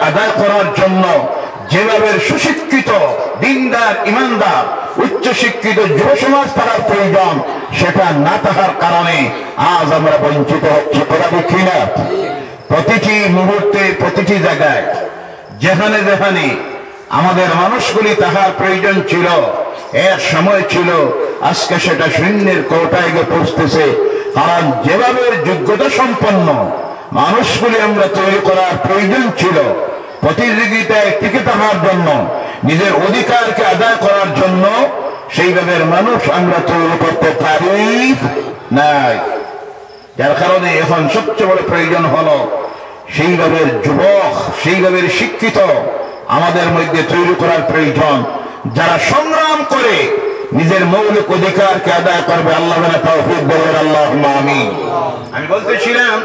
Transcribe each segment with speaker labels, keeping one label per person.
Speaker 1: আদায় করার জন্য যেভাবে সুশিক্ষিত দিনদার ইমানদার উচ্চশিক্ষিত যুব সমাজ থাকার প্রয়োজন, সেটা না থাকার কারণে আজ আমরা বঞ্চিত হচ্ছি। কথা দেখি না? প্রতিটি মুহূর্তে প্রতিটি জায়গায় যেখানে যেখানে আমাদের মানুষগুলি তাহার প্রয়োজন ছিল, এর সময় ছিল, আজকে সেটা শূন্যের কোটায় গিয়ে পৌঁছতেছে। কারণ যেভাবে যোগ্যতা সম্পন্ন মানুষগুলি আমরা তৈরি করার প্রয়োজন ছিল, প্রতিযোগিতায় টিকে থাকার জন্য, নিজের অধিকারকে আদায় করার জন্য, সেইভাবে মানুষ আমরা তৈরি করতে পারি নাই। যার কারণে এখন সবচেয়ে বড় প্রয়োজন হলো সেইভাবে যুবক, সেইভাবে শিক্ষিত আমাদের মধ্যে তৈরি করার প্রয়োজন, যারা সংগ্রাম করে নিজের মৌলিক অধিকারকে আদায় করবে। আল্লাহ তাওফিক দেন, আল্লাহুম্মা আমিন। আমি বলতেছিলাম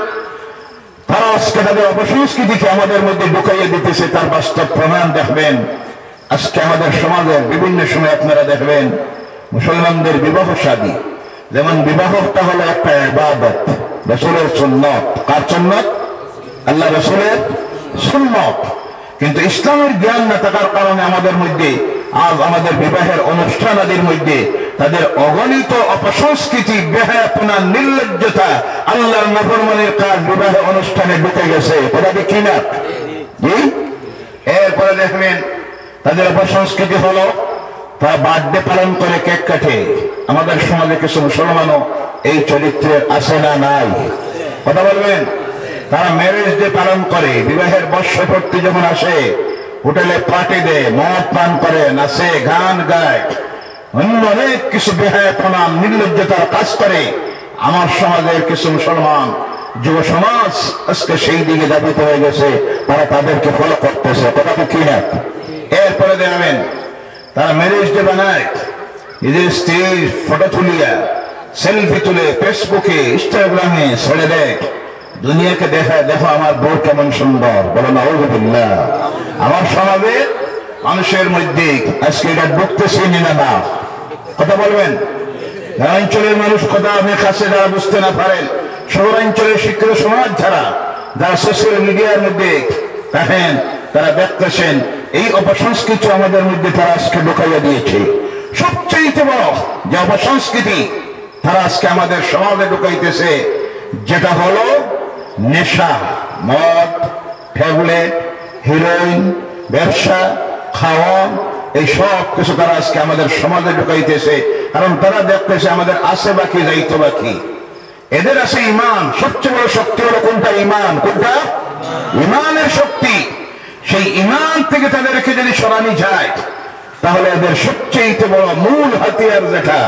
Speaker 1: তারা আজকে তাদের অপসংস্কৃতিকে আমাদের মধ্যে ঢুকাইয়ে দিতেছে, তার বাস্তব প্রমাণ দেখবেন। আজকে আমাদের সমাজের বিভিন্ন সময় আপনারা দেখবেন মুসলমানদের বিবাহ শাদী, যেমন বিবাহটা হলো একটা ইবাদত, রাসূলের সুন্নাত। কার সুন্নাত? আল্লাহ রাসূলের সুন্নাত। কিন্তু ইসলামের জ্ঞান না থাকার কারণে আমাদের মধ্যে আজ আমাদের বিবাহের অনুষ্ঠান আদির মধ্যে তাদের অগণিত অপসংস্কৃতি, বেহায়াপনা, নির্লজ্জতা, আল্লাহর নাফরমানির কাজ বিবাহের অনুষ্ঠানে ঢুকে গেছে। কথা দেখি না? এরপরে দেখবেন তাদের অপসংস্কৃতি হলো তারা বার্থডে পালন করে, কেক কাটে। আমাদের সমাজে কিছু মুসলমানও এই চরিত্রের আছে না নাই? কথা বলবেন? তারা ম্যারেজ ডে পালন করে, বিবাহের বর্ষপূর্তি যখন আসে হোটেলে পার্টি দেয়, মদ পান করে, নাচে, গান গায়, অন্য অনেক কিছু বেহায়াপনা, নির্লজ্জতার কাজ করে। আমার সমাজের কিছু মুসলমান যুব সমাজ আজকে সেই দিকে দাবিত হয়ে গেছে, তারা তাদেরকে ফলো করতেছে। কথা কি না? এরপরে দেখবেন তারা ম্যারেজ ডে বানায়, নিজের স্ত্রীর ফটো তুলিয়া সেলফি তুলে ফেসবুকে, ইনস্টাগ্রামে ছেড়ে দেয়, দুনিয়াকে দেখায়, দেখো আমার বউ কেমন সুন্দর। বলো নাউযুবিল্লাহ। আমার সমাজে মানুষের মধ্যে আজকে এটা ঢুকতেছে না? কথা বলবেন? গ্রামাঞ্চলের মানুষ কথা আমি কাছে যারা বুঝতে না পারেন, শহরাঞ্চলের শিক্ষিত সমাজ যারা সোশ্যাল মিডিয়ার মধ্যে দেখেন, তারা দেখতেছেন এই অপসংস্কৃতি আমাদের মধ্যে তারা আজকে ঢুকাইয়া দিয়েছে। সবচেয়ে বড় যে অপসংস্কৃতি তারা আজকে আমাদের সমাজে ঢুকাইতেছে, যেটা হলো নেশা, মদ, ট্যাবলেট, হিরোইন, ব্যবসা, খাওয়া, এই সব কিছু তারা আজকে আমাদের সমাজে ঢুকাইতেছে। কারণ তারা দেখতেছে আমাদের আছে বাকি, যাইতো বাকি। এদের আছে ইমান। সবচেয়ে বড় শক্তি হলো কোনটা? ইমান। কোনটা? ইমানের শক্তি। সেই ইমান থেকে তাদেরকে যদি সরানো যায়, তাহলে এদের সবচেয়ে বড় মূল হাতিয়ার যেটা,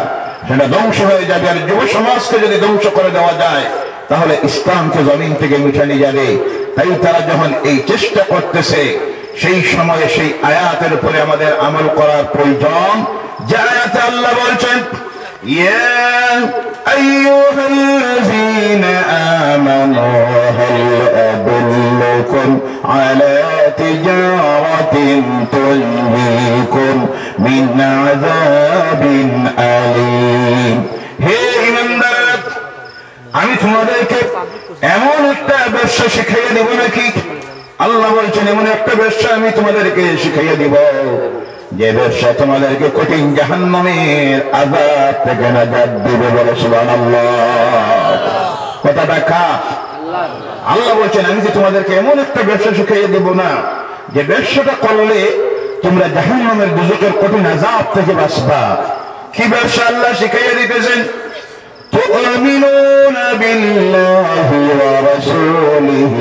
Speaker 1: সেটা ধ্বংস হয়ে যাবে। আর যুব সমাজকে যদি ধ্বংস করে দেওয়া যায়, তাহলে ইসলামকে জমিন থেকে মিটানো যাবে। তাই তারা যখন এই চেষ্টা করতেছে, সেই সময়ে সেই আয়াতের উপরে আমাদের আমল করার প্রয়োজন। যে আয়াতে আল্লাহ বলছেন, ইয়া আইয়ুহাল্লাযীনা আমানু হাল আদুল্লুকুম আলা তিজারাতিন তুনজিকুম মিন আযাবিন আলীম। হে ঈমানদার, আমি তোমাদেরকে এমন একটা ব্যবসা শিখাইয়া দেব নাকি? আল্লাহ বলছেন এমন একটা ব্যবসা আমি তোমাদেরকে শিখাইয়া দিব, যে ব্যবসা তোমাদেরকে কঠিন জাহান্নামের আযাব থেকে নাজাত দিবে। বলে সুবহানাল্লাহ। কথাটা কার? আল্লাহ বলছেন আমি কি তোমাদেরকে এমন একটা ব্যবসা শিখাইয়া দেব না, যে ব্যবসাটা করলে তোমরা জাহান্নামের দুজকের কঠিন আযাব থেকে বাঁচবা। কি ব্যবসা আল্লাহ শিখাইয়া দিতেছেন? تؤمنون بالله ورسوله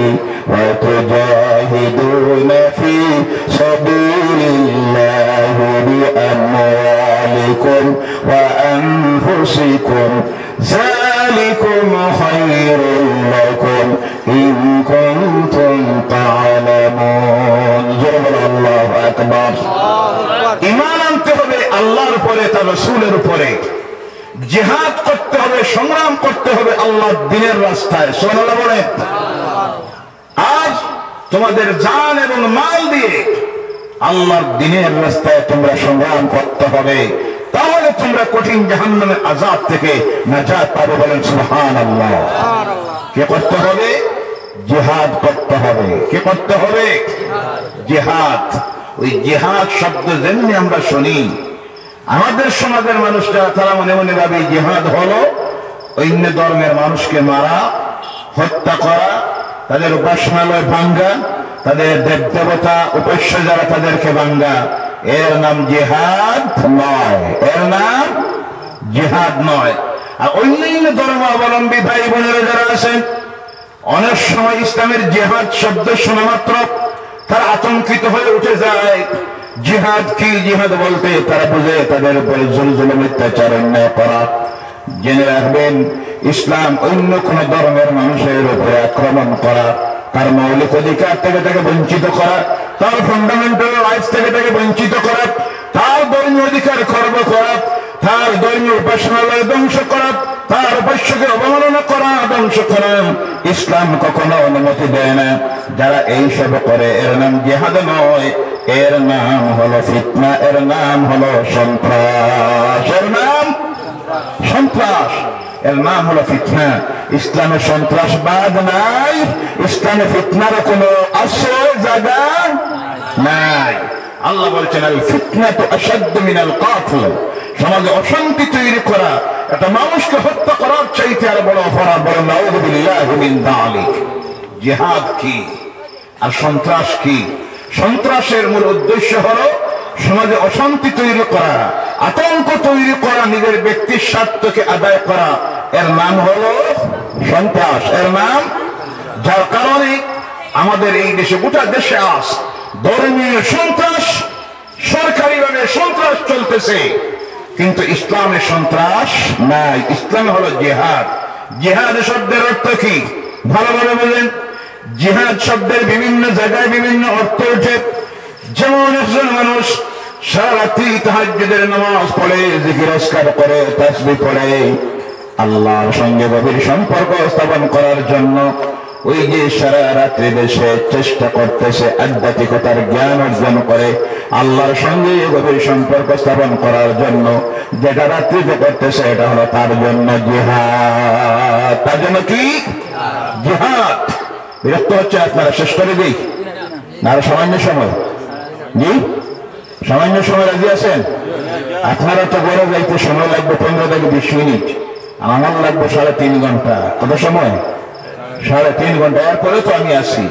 Speaker 1: وتجاهدون في سبيل الله بأموالكم وأنفسكم ذلكم خير لكم إن كنتم تعلمون. الله أكبر. ঈমান আনতে হবে আল্লাহর উপরে, তার রাসূলের উপরে। জিহাদ করতে হবে, সংগ্রাম করতে হবে আল্লাহর দ্বীনের রাস্তায়। সুবহানাল্লাহ বলে। আজ তোমাদের জান এবং মাল দিয়ে আল্লাহর দ্বীনের রাস্তায় তোমরা সংগ্রাম করতে হবে, তাহলে তোমরা কঠিন জাহান্নামের আযাব থেকে নাজাত পাবে। বলেন সুবহানাল্লাহ। কে করতে হবে? জিহাদ করতে হবে। কে করতে হবে? জিহাদ। ওই জিহাদ শব্দ যেমনি আমরা শুনি, আমাদের সমাজের মানুষরা তারা মনে মনে ভাবে জিহাদ হলো অন্য ধর্মের মানুষকে মারা, হত্যা করা, তাদের উপাসনালয় ভাঙ্গা, তাদের দেবদেবতা উপাস্য যারা তাদেরকে ভাঙ্গা। এর নাম জিহাদ নয়, এর নাম জিহাদ নয়। আর অন্যান্য ধর্মাবলম্বী ভাই বোনেরা যারা আছেন, অনেক সময় ইসলামের জিহাদ শব্দ শোনা মাত্র তারা আতঙ্কিত হয়ে উঠে যায়। জিহাদ কি? জিহাদ বলতে তারা বুঝে তাদের উপরে জুলুম অত্যাচার অন্যায় করা। জেনে রাখবেন, ইসলাম অন্য কোন ধর্মের মানুষের উপরে আক্রমণ করা, তার মৌলিক অধিকার থেকে তাকে বঞ্চিত করা, তার ফান্ডামেন্টাল রাইটস থেকে তাকে বঞ্চিত করা, তার ধর্মীয় অধিকার খর্ব করা, তার ধর্মীয় উপাসনালয় ধ্বংস করা, তার উপাস্যকে অবমাননা করা, ধ্বংস করা ইসলাম কখনো অনুমতি দেয় না। যারা এইসব করে এর নাম জিহাদ নয়, এর নাম হলো ফিতনা, এর নাম হলো সন্ত্রাস, এর নাম সন্ত্রাস, এর নাম হলো ফিতনা। ইসলামে সন্ত্রাসবাদ নাই, ইসলামে ফিতনার কোনো আশ্রয় জায়গা নাই। আল্লাহ বলছেন আল ফিতনাতু আশাদ্দু মিনাল কাতল, সমাজে অশান্তি তৈরি করা, একটা মানুষকে হত্যা করার চাইতে আর বড় অপরাধ। বলেন নাউযু বিল্লাহি মিন যালিক। জিহাদ কি আর সন্ত্রাস কি? সন্ত্রাসের মূল উদ্দেশ্য হলো সমাজে অশান্তি তৈরি করা, আতঙ্ক তৈরি করা, নিজের ব্যক্তির স্বার্থকে আদায় করা, এর নাম হলো সন্ত্রাস, এর নাম। যার কারণে আমাদের এই দেশে, গোটা দেশে আজ ধর্মীয় সন্ত্রাস, সরকারিভাবে সন্ত্রাস চলতেছে, কিন্তু ইসলামে সন্ত্রাস নাই। ইসলামে হলো জিহাদ। জিহাদ শব্দের অর্থ কি ভালোভাবে বলেন। জিহাদ শব্দের বিভিন্ন জায়গায় বিভিন্ন অর্থ ওঠে। যেমন একজন মানুষ সারা রাত্রি তাহাজ্জুদের নামাজ পড়ে, জিকির আজকার করে, তাসবিহ পড়ে, আল্লাহর সঙ্গে গভীর সম্পর্ক স্থাপন করার জন্য ওই যে সারা রাত্রি দেশে চেষ্টা করতেছে আধ্যাত্মিকতার জ্ঞান অর্জন করে আল্লাহর সঙ্গে গভীর সম্পর্ক স্থাপন করার জন্য যেটা রাত্রিতে করতেছে, এটা হলো তার জন্য জিহাদ। তার জন্য কি? জিহাদ। বিরক্ত হচ্ছে আপনারা? শেষ করে দিই না? আরো সামান্য সময়? জি, সামান্য সময় রাজি আছেন? আপনারা তো বড় যাইতে সময় লাগবে 15 থেকে 20 মিনিট, আমার লাগবে 3.5 ঘন্টা। কত সময়? 3.5 ঘন্টা। এরপরে তো আমি আসি,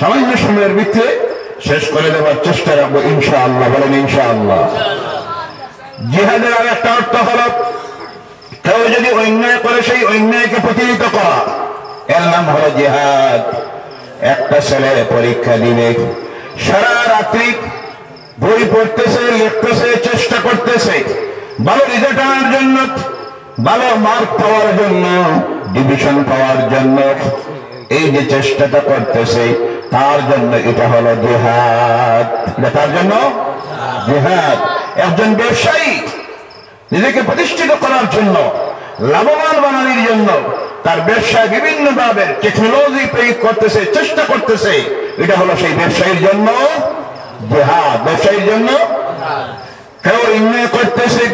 Speaker 1: সামান্য সময়ের ভিতরে শেষ করে দেওয়ার চেষ্টা রাখবো ইনশাআল্লাহ। বলেন ইনশাআল্লাহ। জিহাদের আর একটা অর্থ হলো কেউ যদি অন্যায় করে সেই অন্যায়কে প্রতিহত করা, এর নাম হলো জিহাদ। একটা ছেলে পরীক্ষা দিবে, সারা রাত্রি বই পড়তেছে, লিখতেছে, চেষ্টা করতেছে ভালো রেজাল্ট আনার জন্য, ভালো মার্ক পাওয়ার জন্য, ডিভিশন পাওয়ার জন্য। এই যে চেষ্টাটা করতেছে তার জন্য এটা হলো জিহাদ। তার জন্য জিহাদ। একজন ব্যবসায়ী নিজেকে প্রতিষ্ঠিত করার জন্য, লাভবান বানানোর জন্য তার ব্যবসায় বিভিন্ন ভাবে টেকনোলজি প্রয়োগ করতেছে, চেষ্টা করতেছে, এটা হলো সেই ব্যবসায়ীর জন্য জিহাদ। ব্যবসায়ীর জন্য কেউ অন্যায় করতেছে,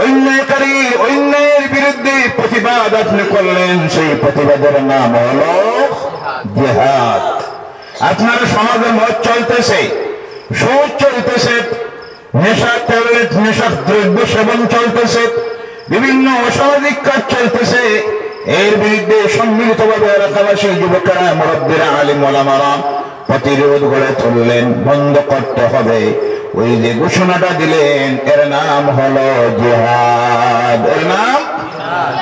Speaker 1: অন্যায়কারী অন্যায়ের বিরুদ্ধে প্রতিবাদ আপনি করলেন, সেই প্রতিবাদের নাম হলো জিহাদ। আপনার সমাজে মদ চলতেছে, সুদ চলতেছে, নেশা ট্যাবলেট, নেশা দ্রব্য সেবন চলতেছে, বিভিন্ন অসামাজিক কাজ চলতেছে, এর বিরুদ্ধে সম্মিলিতভাবে এলাকাবাসী যুবকেরা, মুরব্বীরা, আলিম ওলামারা প্রতিরোধ গড়ে তুললেন, বন্ধ করতে হবে। ওই যে ঘোষণাটা দিলেন, এর নাম হলো জিহাদ, এর নাম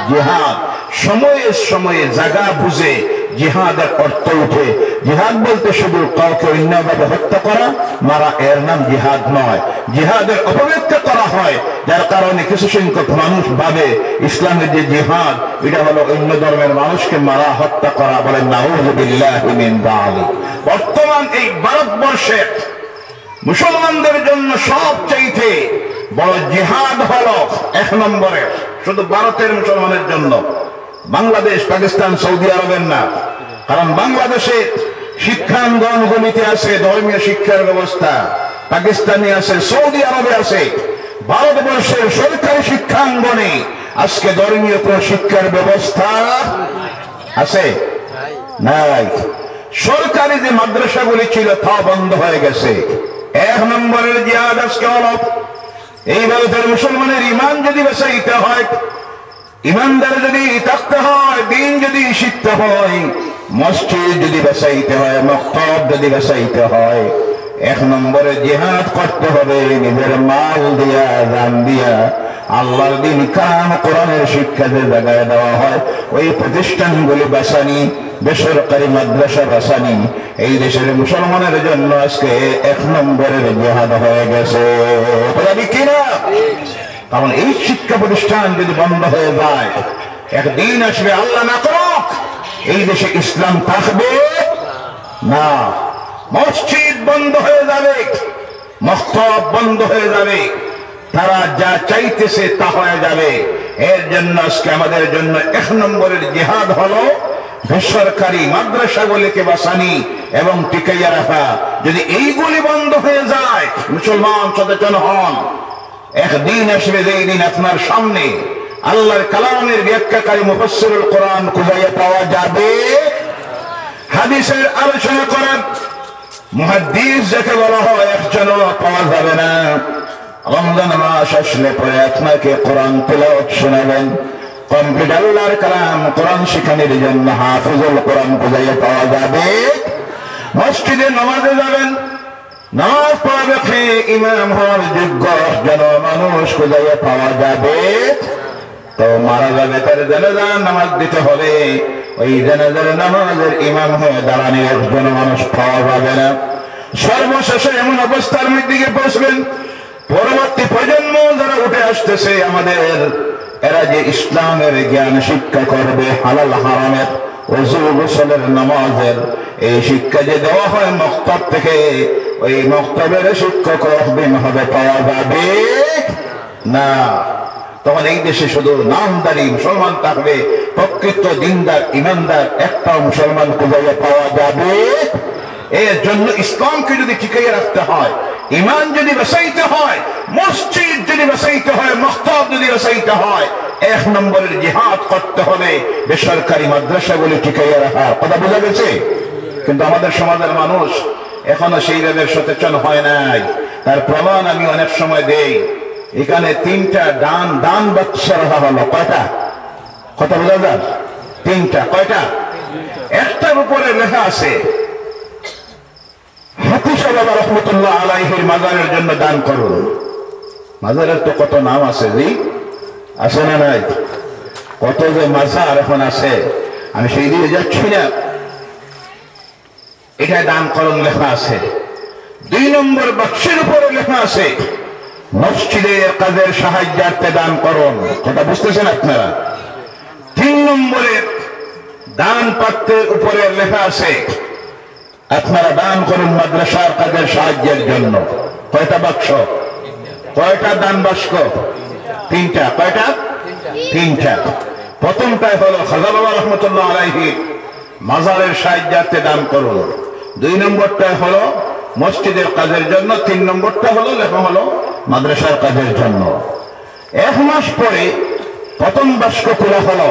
Speaker 1: জিহাদ। সময়ে সময়ে জায়গা বুঝে জিহাদের অর্থ উঠে। জিহাদ বলতে শুধু কাউকে অন্যায়ভাবে হত্যা করা, মারা, এর নাম জিহাদ নয়। জিহাদের অপব্যাখ্যা করা হয়, যার কারণে কিছু সংখ্যক মানুষ ভাবে ইসলামের যে জিহাদ এটা হলো অন্য ধর্মের মানুষকে মারা, হত্যা করা। বলেন নাউযু বিল্লাহি মিন যালিক। বর্তমান এই ভারতবর্ষে মুসলমানদের জন্য সবচাইতে বড় জিহাদ হলো 1 নম্বরে, শুধু ভারতের মুসলমানের জন্য, বাংলাদেশ, পাকিস্তান, সৌদি আরবের না। কারণ বাংলাদেশে শিক্ষাঙ্গনগুলিতে আছে ধর্মীয় শিক্ষার ব্যবস্থা, পাকিস্তানে আছে, সৌদি আরবে আছে। ভারতবর্ষের সরকারি শিক্ষাঙ্গনে আজকে ধর্মীয় কোন শিক্ষার ব্যবস্থা আছে? নাই। সরকারি যে মাদ্রাসাগুলি ছিল তা বন্ধ হয়ে গেছে। 1 নম্বরের জিহাদ আজকে হলো এই ভারতের মুসলমানের ইমান যদি বাঁচাইতে হয়, ইমানদার যদি থাকতে হয়, দিন যদি শিখতে হয়, মসজিদ যদি বাঁচাইতে হয়, মক্তব যদি বাঁচাইতে হয়, 1 নম্বরে জিহাদ করতে হবে নিজের মাল দিয়া, জান দিয়া। আল্লাহর দিন কাম কোরআনের শিক্ষা যে জায়গায় দেওয়া হয় ওই প্রতিষ্ঠানগুলি বাঁচানি, বেসরকারি মাদ্রাসা বাঁচানি এই দেশের মুসলমানের জন্য আজকে 1 নম্বরের জিহাদ হয়ে গেছে। কিনা? কারণ এই শিক্ষা প্রতিষ্ঠান যদি বন্ধ হয়ে যায়, একদিন আসবে আল্লাহ না করুক এই দেশে ইসলাম থাকবে না। মসজিদ বন্ধ হয়ে যাবে, মক্তব বন্ধ হয়ে যাবে, তারা যা চাইতেছে তা হয়ে যাবে। এর জন্য আজকে আমাদের জন্য 1 নম্বরের জিহাদ হলো বেসরকারি মাদ্রাসাগুলিকে বাঁচানি এবং টিকাইয়া রাখা। যদি এইগুলি বন্ধ হয়ে যায়, মুসলমান সচেতন হন, একদিন আসবে যেই দিন আপনার সামনে আল্লাহর কালামের ব্যাখ্যাকারী মুফাসসিরুল কোরআন খুঁজে পাওয়া যাবে। হাদিসের আলোচনা করার মুহাদ্দিস যাকে বলা হয় একজনও পাওয়া যাবে না। রমজান মাস আসলে পরে আপনাকে কোরআন তেলাওয়াত শোনাবেন, কমপ্লিট আল্লাহর কালাম কোরআন শিখানোর জন্য হাফিজুল কোরআন খুঁজে পাওয়া যাবে। মসজিদে নামাজে যাবেন, নামাজ পড়াবে, ইমাম হওয়ার যোগ্য যেন মানুষ খুঁজে পাওয়া যাবে। তো মারা যাবে, তার জানাজার নামাজ দিতে হবে, ওই জানাজার নামাজের ইমাম হয়ে দাঁড়ানোর একজন মানুষ পাওয়া যাবে না। সর্বশেষে এমন অবস্থার মধ্যে গিয়ে পৌঁছবেন, পরবর্তী প্রজন্ম যারা উঠে আসতেছে আমাদের, এরা যে ইসলামের জ্ঞান শিক্ষা করবে, হালাল হারামের, ওযু গোসলের, নামাজের এই শিক্ষা যে দেওয়া হয় মক্তব থেকে, ওই মক্তবের শিক্ষক রহবিন হবে পাওয়া যাবে না। তখন এই দেশে শুধু নামদারি মুসলমান থাকবে, প্রকৃত দিনদার ইমানদার একটাও মুসলমান খুঁজে পাওয়া যাবে। এর জন্য ইসলামকে যদি টিকিয়ে রাখতে হয়, ইমান যদি বাঁচাইতে হয়, মসজিদ যদি বাঁচাইতে হয়, মক্তব যদি বাঁচাইতে হয়, 1 নম্বরের জিহাদ করতে হবে বেসরকারি মাদ্রাসাগুলি টিকিয়ে রাখার কথা বোঝা গেছে। কিন্তু আমাদের সমাজের মানুষ এখনো সেইভাবে সচেতন হয় নাই। তার প্রমাণ আমি অনেক সময় দেই। এখানে 3টা দান বাক্স রাখা হলো, কয়টা? কথা বোঝা যান? 3টা। কয়টা? একটার উপরে লেখা আছে হাফিজ বাবা রহমতুল্লাহ আলাইহির মাজারের জন্য দান করুন। মাজারের তো কত নাম আছে, জি আছে না নাই? কত যে মাজার এখন আছে, আমি সেই দিকে যাচ্ছি না। এটা দান করুন লেখা আছে। 2 নম্বর বাক্সের উপরে লেখা আছে মসজিদের কাজের সাহায্যার্থে দান করুন। কথা বুঝতেছেন আপনারা? 3 নম্বরে দান পাত্রের উপরে লেখা আছে আপনারা দান করুন মাদ্রাসার কাজের সাহায্যের জন্য। কয়টা বাক্স? কয়টা দান বাক্স? 3টা। কয়টা? 3টা। প্রথমটাই হলো খাজা বাবা রহমতুল্লাহ আলাইহি মাজারের সাহায্যার্থে দান করুন। 2 নম্বরটা হলো মসজিদের কাজের জন্য। 3 নম্বরটা হলো লেখা হলো মাদ্রাসার কাজের জন্য। 1 মাস পরে প্রথম বাক্স খোলা হলো,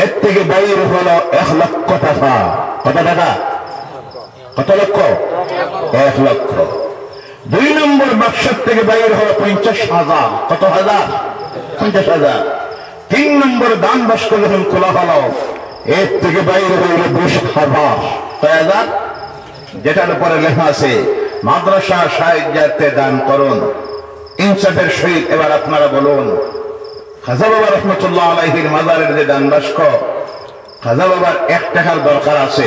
Speaker 1: এর থেকে বাইর হলো 1 লক্ষ টাকা। কত টাকা? কত লক্ষ? 1 লক্ষ। 2 নম্বর বাক্সের থেকে বাইর হলো 50,000। কত হাজার? 50,000। 3 নম্বর দান বাক্স যখন খোলা হলো, এর থেকে বাইর হইল 20,000। কয় হাজার? যেটার উপরে লেখা আছে মাদ্রাসা সাহায্যার্থে দান করুন। ইনসাফের সহিত এবার আপনারা বলুন, খাজা বাবা রহমতুল্লাহ আলাইহির মাজারের যে দান বাক্স, খাজা বাবার 1 টাকার দরকার আছে?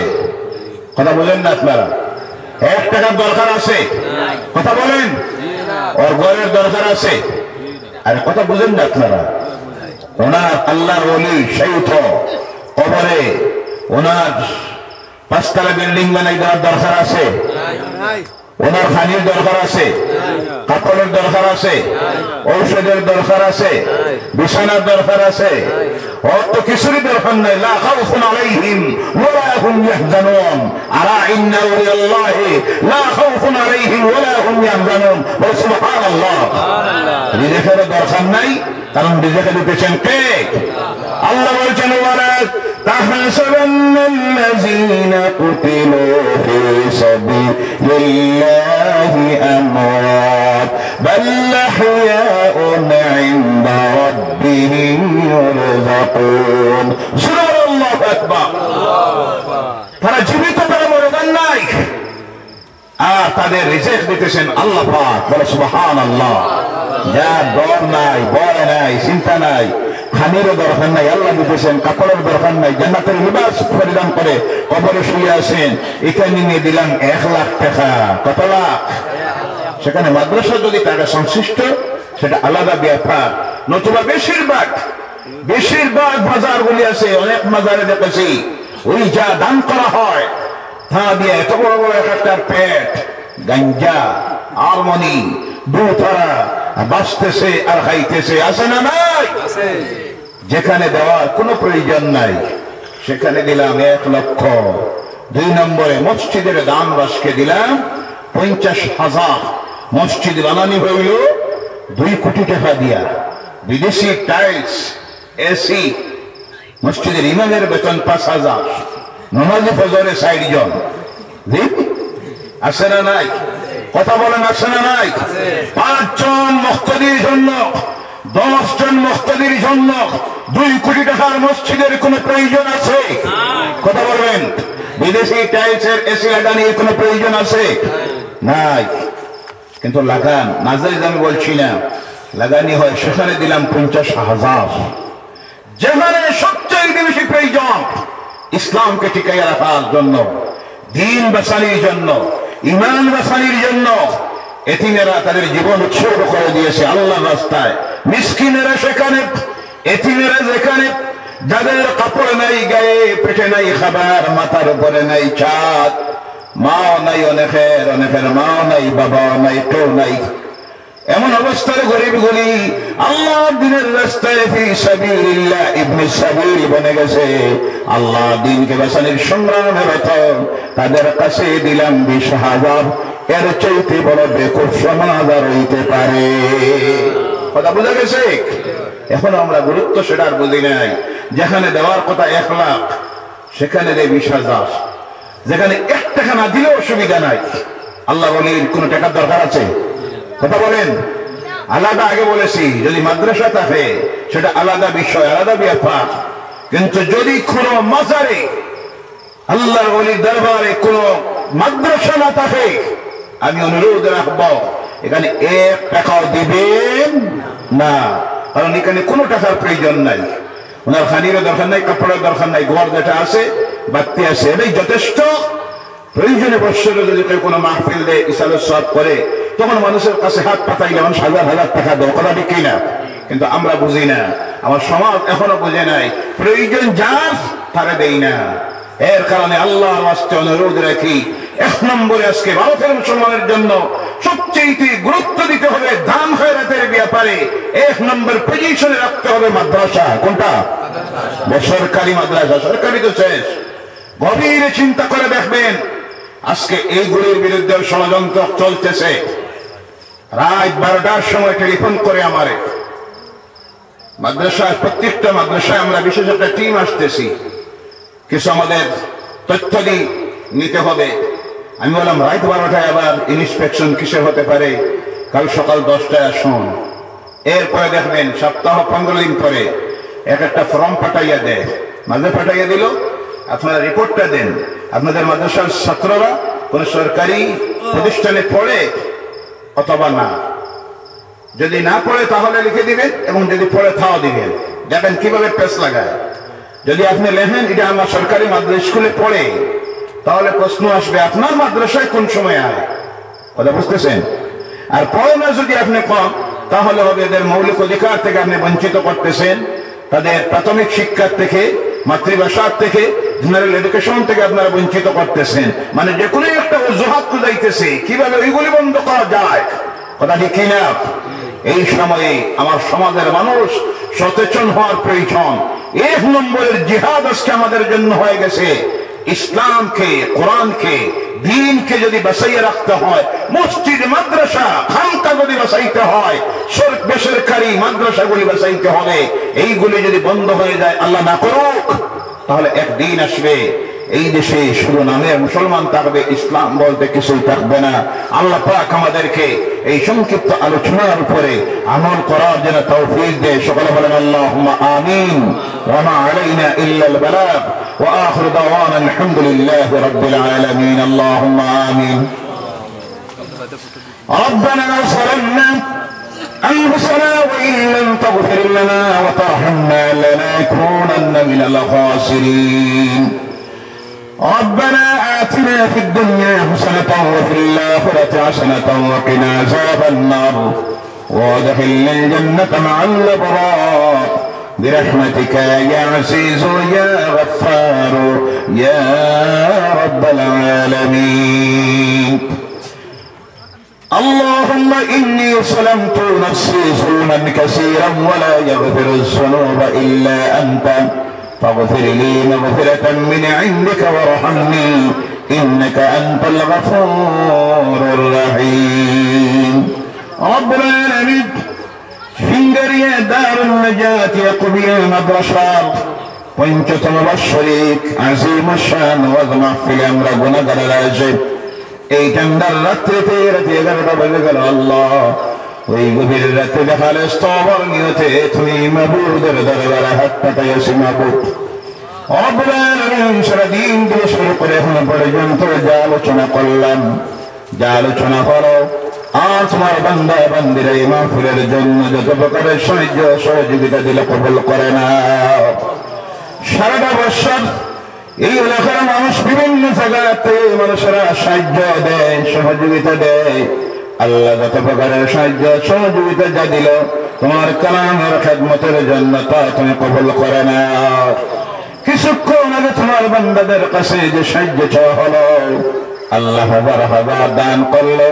Speaker 1: কথা বলেন না আপনারা? 1 টাকার দরকার আছে? কথা বলেন। ওর ঘরের দরকার আছে? আরে কথা বুঝেন না আপনারা? ওনার আল্লাহর ওলি সেই তো কবরে ওনার 5 তলা বিল্ডিং বানাই দেওয়ার দরকার আছে? ওনার খানির দরকার আছে? কাপড়ের দরকার আছে? ঔষধের দরকার আছে? বিছানার দরকার আছে? ওর তো কিছুরই দরকার নাই। লা খাউফুন আলাইহিম ওয়ালা হুম ইয়াহজানুন। আলা ইন্না আউলিয়াল্লাহি লা খাউফুন আলাইহিম ওয়ালা হুম ইয়াহজানুন। বল সুবহানাল্লাহ। রিজিকের দরকার নাই, কারণ রিজিক দিতেছেন কে? আল্লাহ বলছেন ওয়ালা تحسبن الذين قتلوا في سبيل الله أموات بل أحياء عند ربهم يرزقون سبحان الله أكبر তারা জীবিত তারা মরে যান নাই আর তাদের রিজিক দিতেছেন আল্লাহ পাক বলে সুবহানাল্লাহ যা ডর নাই ভয় নাই চিন্তা নাই খানিরও দরকার নাই আল্লাহ দিতেছেন কাপড়ের দরকার নাই জান্নাতের লিবাস পরিধান করে কবরে শুয়ে আছেন এখানে নিয়ে দিলাম 1 লাখ টাকা কত লাখ সেখানে মাদ্রাসা যদি টাকা সংশ্লিষ্ট সেটা আলাদা ব্যাপার নতুবা বেশিরভাগ বাজারগুলি আছে অনেক বাজারে দেখেছি ওই যা দান করা হয় তা দিয়ে এত বড় বড় একটা পেট গাঞ্জা আলমনি দুতারা বাঁচতেছে আর খাইতেছে আছে না নাই যেখানে দেওয়ার কোনো প্রয়োজন নাই সেখানে দিলাম 1 লক্ষ 2 নম্বরে মসজিদের দান বাসকে দিলাম 50,000 মসজিদ বানানি হইল 2 কোটি টাকা দিয়া বিদেশি টাইলস এসি মসজিদের ইমামের বেতন 5,000 নমাজি ফজরে 60 জন আছে না নাই কথা বলেন আছে না নাই 5 জন মুক্তাদির জন্য 10 জন মুক্তাদির জন্য 2 কোটি টাকার মসজিদের কোনো প্রয়োজন আছে কথা বলবেন বিদেশি টাইলসের এসি লাগানোর কোনো প্রয়োজন আছে নাই কিন্তু লাগান নাজাইজ আমি বলছি না লাগানি হয় সেখানে দিলাম 50,000 যেখানে সবচেয়ে বেশি প্রয়োজন ইসলামকে টিকাইয়া রাখার জন্য দ্বীন বাঁচানোর জন্য ঈমান বাঁচানোর জন্য এতিমেরা তাদের জীবন উৎসর্গ করে দিয়েছে আল্লাহর রাস্তায় মিসকিনেরা সেখানে এতিমেরা যেখানে যাদের কাপড় নাই গায়ে পেটে নাই খাবার মাথার উপরে নাই ছাদ মাও নাই অনেকের মাও নাই বাবাও নাই কেউ নাই এমন অবস্থায় গরিবগুলি আল্লাহর দ্বীনের রাস্তায় ফি সাবিলিল্লাহ ইবনে সাবিল বনে গেছে আল্লাহ দ্বীনকে বাঁচানোর সংগ্রামে রত তাদের কাছে দিলাম 20,000 এর চাইতে বড় বেকুব সমাজ আর হইতে পারে কথা বোঝা গেছে এখন আমরা গুরুত্ব সেটার বুঝি নাই যেখানে দেওয়ার কথা 1 লাখ সেখানে দেয় 20,000 যেখানে 1 টাকা না দিলেও অসুবিধা নাই আল্লাহ বলেন কোন টাকার দরকার আছে কথা বলেন আলাদা আগে বলেছি যদি মাদ্রাসা থাকে সেটা আলাদা বিষয় আলাদা ব্যাপার কিন্তু যদি কোনো মাজারে আল্লাহর ওলির দরবারে কোনো মাদ্রাসা না থাকে আমি অনুরোধ রাখবো এখানে 1 টাকাও দিবেন না কারণ এখানে কোনো টাকার প্রয়োজন নাই ওনার খানিরও দরকার নাই কাপড়ের দরকার নাই ঘর যেটা আছে বাড়তি আছে এটাই যথেষ্ট প্রয়োজনে বৎসরে যদি কেউ কোনো মাহফিল দেয় ইসালের সব করে তখন মানুষের কাছে হাত পাতাইলে মানুষ 1,000 টাকা দেয় কথা ঠিক কিনা কিন্তু আমরা বুঝি না আমার সমাজ এখনো বুঝে নাই প্রয়োজন যার তারা দেই না এর কারণে আল্লাহর ওয়াস্তে অনুরোধ রাখি 1 নম্বরে আজকে ভারতের মুসলমানের জন্য সবচেয়ে গুরুত্ব দিতে হবে দান খয়রাতের ব্যাপারে 1 নম্বর পজিশনে রাখতে হবে মাদ্রাসা কোনটা বেসরকারি মাদ্রাসা সরকারি তো শেষ গভীরে চিন্তা করে দেখবেন আজকে এইগুলির বিরুদ্ধে ষড়যন্ত্র চলতেছে রাত 12টার সময় টেলিফোন করে আমারে মাদ্রাসা প্রত্যেকটা মাদ্রাসায় আমরা বিশেষ একটা টিম আসতেছি কিছু আমাদের তথ্য নিতে হবে আমি বললাম রাত 12টায় আবার ইন্সপেকশন কিসে হতে পারে কাল সকাল 10টায় আসুন এরপরে দেখবেন সপ্তাহ 15 দিন পরে একটা ফর্ম পাঠাইয়া দেয় মাঝে পাঠাইয়া দিল আপনারা রিপোর্টটা দেন আপনাদের মাদ্রাসার ছাত্ররা কোন সরকারি প্রতিষ্ঠানে পড়ে অথবা না যদি না পড়ে তাহলে লিখে দিবেন এবং যদি পড়ে তাও দিবেন দেখেন কিভাবে পেস লাগায় যদি আপনি লেখেন এটা আমার সরকারি মাদ্রাসা স্কুলে পড়ে তাহলে প্রশ্ন আসবে আপনার মাদ্রাসায় কোন সময় আয় কথা বুঝতেছেন আর পড়ে না যদি আপনি কম তাহলে হবে এদের মৌলিক অধিকার থেকে আপনি বঞ্চিত করতেছেন তাদের প্রাথমিক শিক্ষার থেকে মাতৃভাষার থেকে জেনারেল এডুকেশন থেকে আপনারা বঞ্চিত করতেছেন মানে যে কোনো একটা অজুহাত খুঁজাইতেছে কিভাবে ওইগুলি বন্ধ করা যায় কথা ঠিক কিনা এই সময়ে আমার সমাজের মানুষ সচেতন হওয়ার প্রয়োজন 1 নম্বরের জিহাদ আজকে আমাদের জন্য হয়ে গেছে ইসলামকে কোরআনকে দ্বীনকে যদি বাঁচাইয়ে রাখতে হয় মসজিদ মাদ্রাসা খানকা যদি বাঁচাইতে হয় বেসরকারি মাদ্রাসাগুলি বাঁচাইতে হবে এইগুলি যদি বন্ধ হয়ে যায় আল্লাহ না করুক তাহলে একদিন আসবে এই দেশে শুধু নামের মুসলমান থাকবে, ইসলাম বলতে কিছুই থাকবে না। আল্লাহ পাক আমাদেরকে এই সংক্ষিপ্ত আলোচনার উপরে আমল করার জন্য তৌফিক দেয়। সকলে বলেন আল্লাহুম্মা আমিন। ওয়া মা আলাইনা ইল্লাল বালাগ ওয়া আখিরু দাওয়ানা আলহামদুলিল্লাহি রাব্বিল আলামিন। আল্লাহুম্মা আমিন। ربنا ظلمنا أنفسنا وإن لم تغفر لنا وترحمنا لنكونن من الخاسرين. ربنا آتنا في الدنيا حسنة وفي الآخرة حسنة وقنا عذاب النار وادخلنا الجنة مع الأبرار برحمتك يا عزيز يا غفار يا رب العالمين. اللهم إني ظلمت نفسي ظلما كثيرا ولا يغفر الذنوب إلا أنت فاغفر لي مغفرة من عندك وارحمني إنك أنت الغفور الرحيم. رب العالمين فنجريا دار النجاة يقضي مدرسة وانت مبشريك عظيم الشان واضمع في الأمر ونقر الأجب এই ঠান্ডার রাত্রিতে রাতে 11টা বেজে গেল আল্লাহ, ওই গভীর রাত্রে খালেস তওবার নিয়তে তুমি মাবুদের দরবারে হাত পাতাইয়াছি মাবুদ। রব্বুল আলামিন সারাদিন থেকে শুরু করে এখন পর্যন্ত যা আলোচনা করলাম, যা আলোচনা করো আর তোমার বান্দা বান্দিরা এই মাহফিলের জন্য যত প্রকারের সাহায্য সহযোগিতা দিলে কবুল করে নাও। সারাটা বছর এই এলাকার মানুষ বিভিন্ন জায়গাতে মানুষেরা সাহায্য দেয়, সহযোগিতা দেয়। আল্লাহ যত প্রকারের সাহায্য সহযোগিতা যা দিল তোমার কালামের খেদমতের জন্য তা তুমি কবুল করে নাও। কিছুক্ষণ আগে তোমার বান্দাদের কাছে যে সাহায্য চাওয়া হলো আল্লাহ হাজার হাজার দান করলো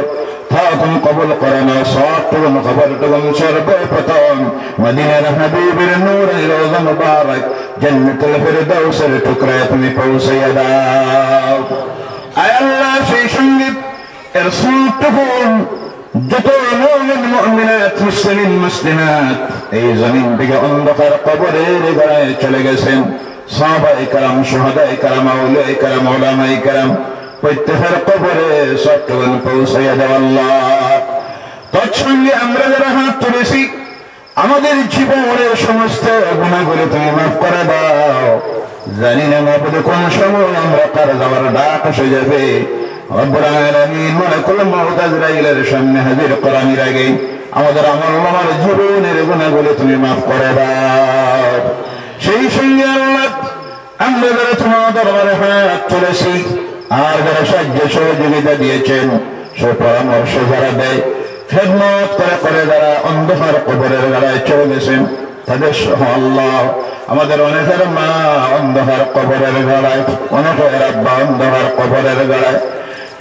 Speaker 1: তা তুমি কবুল করে নাও। সবটুকুন খবরটুকুন সর্বপ্রথম মদিনার হাবিবের নূরের রওজা মুবারক জান্নাতুল ফিরদাউসের টুকরায় তুমি পৌঁছাইয়া দাও। আয় আল্লাহ সেই সঙ্গে এর সবটুকুন যত মুমিন মুমিনাত মুসলিম মুসলিমাত এই জমিন থেকে অন্ধকার কবরের গড়ায় চলে গেছেন, সাহাবায়ে কেরাম, শুহাদায়ে কেরাম, আউলিয়ায়ে কেরাম, উলামায়ে কেরাম প্রত্যেকের কবরে সবটুকুন পৌঁছাইয়া দাও আল্লাহ। তৎসঙ্গে আমরা যারা হাত তুলেছি আমাদের জীবনের সমস্ত গুনাহগুলো তুমি মাফ করে দাও। জানি না মাবুদ কোন সময় আমরা তার যাওয়ার ডাক এসে যাবে। রব্বুল আলামিন মালাকুল মউত আজরাইলের সামনে হাজির করানোর আগে আমাদের আমল জীবনের গুনাহগুলো তুমি মাফ করে দাও। সেই সঙ্গে আল্লাহ আমরা যারা তোমার দরবারে হাত তুলেছি আর যারা সাহায্য সহযোগিতা দিয়েছেন, সে পরামর্শ যারা দেয়, খেদমত করে যারা অন্ধকার কবরের গড়ায় চলে গেছেন তাদের সহ আল্লাহ আমাদের অনেকের মা অন্ধকার কবরের গড়ায়, অনেকের আব্বা অন্ধকার কবরের গড়ায়,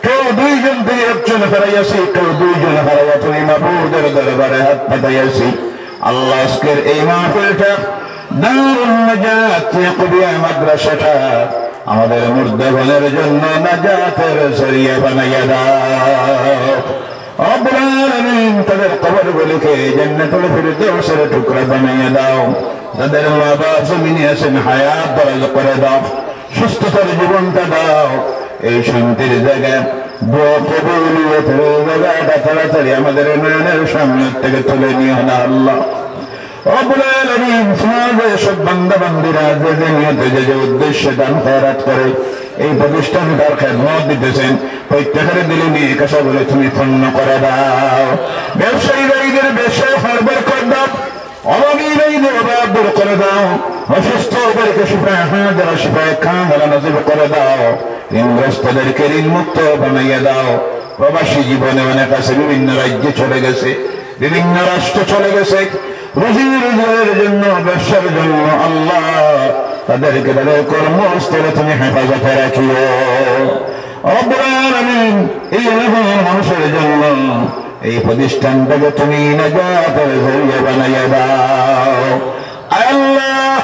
Speaker 1: কেউ দুইজন থেকে একজন হারাইয়াছি, কেউ দুইজন হারাইয়া তুমি মাবুদের দরবারে হাত পাতাইয়াছি। আল্লাহ আজকের এই মাহফিলটা দারুন নাজাত ইয়াকুবিয়া মাদ্রাসাটা আমাদের মুর্দাগণের জন্য নাজাতের জরিয়া বানাইয়া দাও। রব্বুল আলামিন তাদের কবরগুলোকে জান্নাতুল ফিরদাউসের টুকরা বানাইয়া দাও। তাদের মা বাবা জমিনে আছেন হায়াত দারাজ করে দাও, সুস্থতার জীবনটা দাও। এই শান্তির জায়গা কবুলিয়তের জায়গাটা তাড়াতাড়ি আমাদের নয়নের সামনে থেকে তুলে নিও না আল্লাহ। রব্বুল আলামিন সমাজে সব বান্দা বান্দিরা যে নিয়তে যে উদ্দেশ্যে দান খয়রাত করে এই প্রতিষ্ঠানটার খেদমত দিতেছেন প্রত্যেকের দিলে নিয়ে কাছা বলে তুমি পূর্ণ করে দাও। ব্যবসায়ী ভাইদের ব্যবসা হারবার করে দাও, অভাবী ভাইদের অভাব দূর করে দাও, অসুস্থ ওদেরকে শিফায়ে হাজারা শিফায়ে কামেলা নসিব করে দাও, ঋণগ্রস্তদেরকে ঋণ মুক্ত বানাইয়া দাও। প্রবাসী জীবনে অনেক আছে বিভিন্ন রাজ্যে চলে গেছে, বিভিন্ন রাষ্ট্র চলে গেছে রুজি রোজগারের জন্য, ব্যবসার জন্য। আল্লাহ তাদেরকে তাদের কর্মস্থলে তুমি হেফাজতে রাখিও। রব্বুল আলামিন এই এলাকার মানুষের জন্য এই প্রতিষ্ঠানটাকে তুমি নাজাতের জরিয়া বানাইয়া দাও। আয় আল্লাহ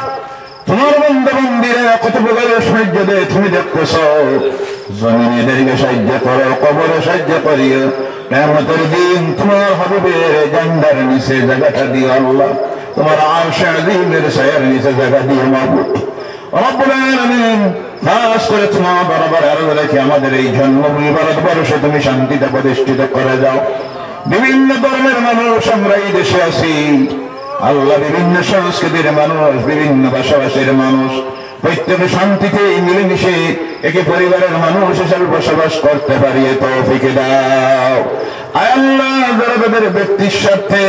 Speaker 1: তোমার বান্দা বান্দিরা কত প্রকারের সাহায্য দেয় তুমি দেখতেছ। জমিনেদেরকে সাহায্য করো, কবরে সাহায্য করিও। কিয়ামতের দিন তোমার হাবিবের জান্নার নিচে জায়গাটা দিও আল্লাহ, তোমার আরশে আযীমের ছায়ার নিচে জায়গা দিও মাবুদ। রব্বুল আলামিন খাস করে তোমার বরাবর আরো রেখে আমাদের এই জন্মভূমি ভারতবর্ষে তুমি শান্তিতে প্রতিষ্ঠিত করে যাও। বিভিন্ন ধর্মের মানুষ আমরা এই দেশে আছি আল্লাহ, বিভিন্ন সংস্কৃতির মানুষ, বিভিন্ন ভাষাভাষীর মানুষ, প্রত্যেকে শান্তিতে মিলেমিশে একে পরিবারের মানুষ হিসেবে বসবাস করতে পারি তৌফিক দাও। আয় আল্লাহ, যারা তাদের ব্যক্তির স্বার্থে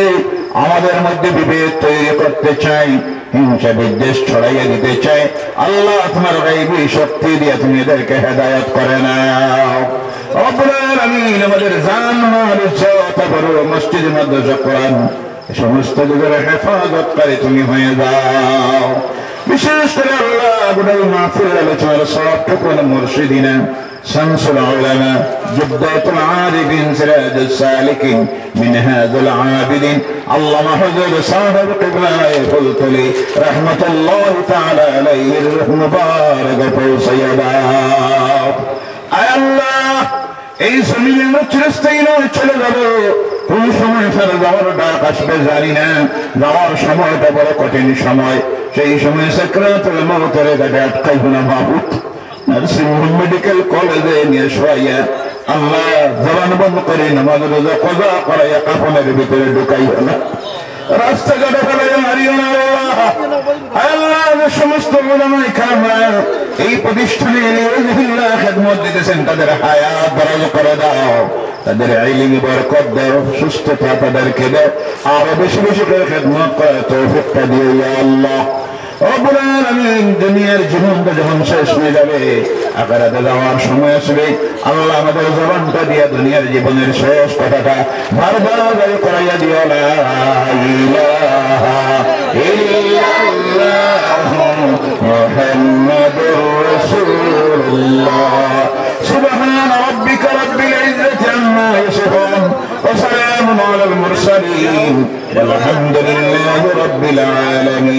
Speaker 1: আমাদের মধ্যে বিভেদ তৈরি করতে চাই, হিংসা বিদ্বেষ ছড়াইয়া দিতে চাই, আল্লাহ তোমার গায়বী শক্তি দিয়ে তুমি এদেরকে হেদায়েত করে নাও। রব্বুল আলামিন আমাদের জান মাল ইজ্জত বড় মসজিদ মাদ্রাসা কোরআন সমস্ত যুগের হেফাজতকারী তুমি হয়ে যাও। বিশেষ করে আল্লাহ গুনাহ মাফির আলোচনার সবটুকু মুর্শিদিনা শামসুল উলামা জুবদাতুল আরিফিন সিরাজুস সালিকিন মিনহাজুল আবিদিন আল্লামা হুজুর সাহেব কিবলা ফুলতলি রাহমাতুল্লাহ তাআলা আলাইহির মুবারক পৌঁছায়া দাও। আয় আল্লাহ, এই জমিনে আমরা চিরস্থায়ী নয়, চলে যাবো। কোন সময় ফেলে যাওয়ার ডাক আসবে জানি না, যাওয়ার সময়টা বড় কঠিন সময়। সেই সময় সাকরাতুল মউতের গাড়ি আটকাইব না মাহবুব, নার্সিংহোম মেডিকেল কলেজে নিয়ে শোয়াইয়া আল্লাহ জবান বন্ধ করে নামাজ রোজা কজা করাইয়া কাফনের ভিতরে ঢুকাইও না, রাস্তাঘাটে ফেলাইয়া মারিও না আল্লাহ। যে সমস্ত ওলামায়ে কেরাম এই প্রতিষ্ঠানে খেদমত দিতেছেন তাদের হায়াত দরাজ করে দাও, তাদের ইলমে বরকত দাও, সুস্থতা তাদেরকে দাও, আরো বেশি বেশি করে খেদমত করার তৌফিকটা দিও ইয়া আল্লাহ। রব্বুল আলামিন, দুনিয়ার জীবনটা যখন শেষ হয়ে যাবে, আখিরাতে যাওয়ার সময় আসবে, আল্লাহ আমাদের জবানটা দিয়া দুনিয়ার জীবনের শেষ কথাটা বারবার গায়ে করাইয়া দিও, লা ইলাহা ইল্লাল্লাহু মুহাম্মাদুর রাসূলুল্লাহ। সুবহান রাব্বিকা রাব্বিল ইজ্জাতি আম্মা ইয়াসিফুন ওয়া সালামুন আলাল মুরসালিন ওয়ালহামদুলিল্লাহি রাব্বিল আলামিন।